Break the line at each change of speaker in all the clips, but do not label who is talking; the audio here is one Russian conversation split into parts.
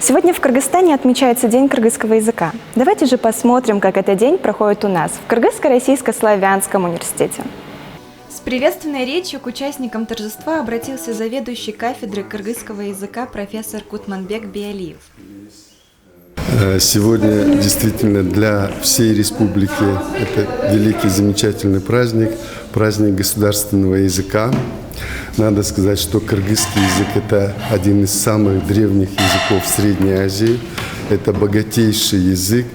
Сегодня в Кыргызстане отмечается День кыргызского языка. Давайте же посмотрим, как этот день проходит у нас в Кыргызско-Российско-Славянском университете. С приветственной речью к участникам торжества обратился заведующий кафедры кыргызского языка профессор Кутманбек Биалиев.
Сегодня действительно для всей республики это великий, замечательный праздник, праздник государственного языка. Надо сказать, что кыргызский язык – это один из самых древних языков Средней Азии. Это богатейший язык,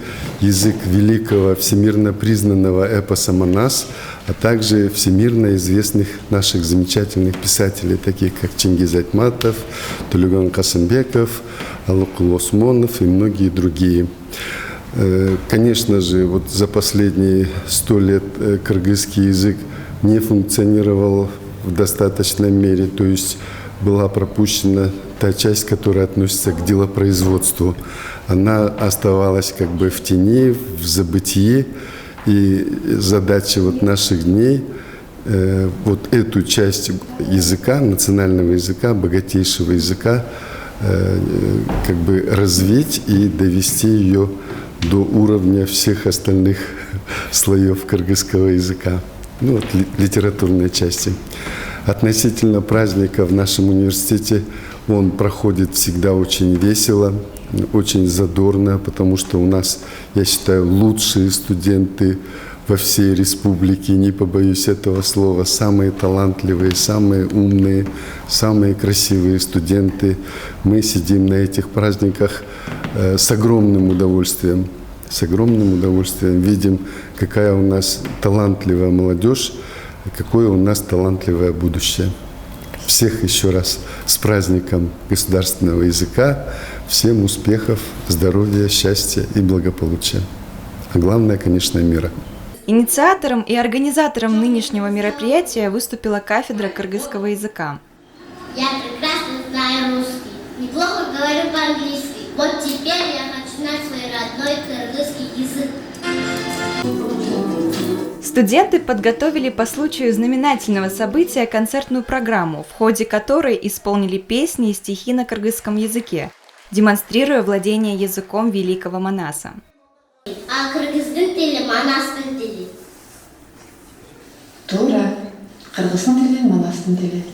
язык великого всемирно признанного эпоса «Манас», а также всемирно известных наших замечательных писателей, таких как Чингиз Айтматов, Тулиган Касымбеков, Алыкул Осмонов и многие другие. Конечно же, вот за последние 100 лет кыргызский язык не функционировал в достаточной мере, то есть была пропущена та часть, которая относится к делопроизводству. Она оставалась как бы в тени, в забытии, и задача вот наших дней вот эту часть языка, национального языка, богатейшего языка, как бы развить и довести ее до уровня всех остальных слоев кыргызского языка, ну вот литературной части. Относительно праздника в нашем университете он проходит всегда очень весело, очень задорно, потому что у нас, я считаю, лучшие студенты во всей республике, не побоюсь этого слова, самые талантливые, самые умные, самые красивые студенты. Мы сидим на этих праздниках с огромным удовольствием, видим, какая у нас талантливая молодежь, какое у нас талантливое будущее. Всех еще раз с праздником государственного языка, всем успехов, здоровья, счастья и благополучия. А главное, конечно, мира.
Инициатором и организатором нынешнего мероприятия выступила кафедра кыргызского языка.
Я прекрасно знаю русский, неплохо говорю по-английски. Вот теперь я хочу знать свой родной кыргызский язык.
Студенты подготовили по случаю знаменательного события концертную программу, в ходе которой исполнили песни и стихи на кыргызском языке, демонстрируя владение языком великого Манаса.
А кыргыздын тили, манастын тили.
Туура, кыргыздын тили, манастын тили.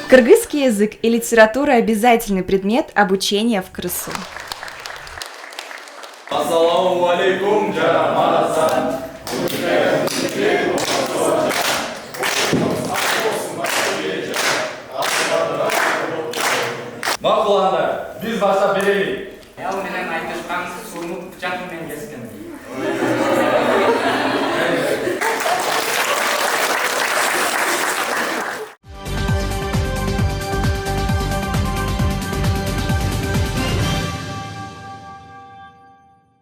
Кыргызский язык и литература – обязательный предмет обучения в КРСУ.
Ассаламу алейкум, джамаса. Мақұл ана, біз баса берейік.
Менен айтышқан суыны пышақ менен кескен.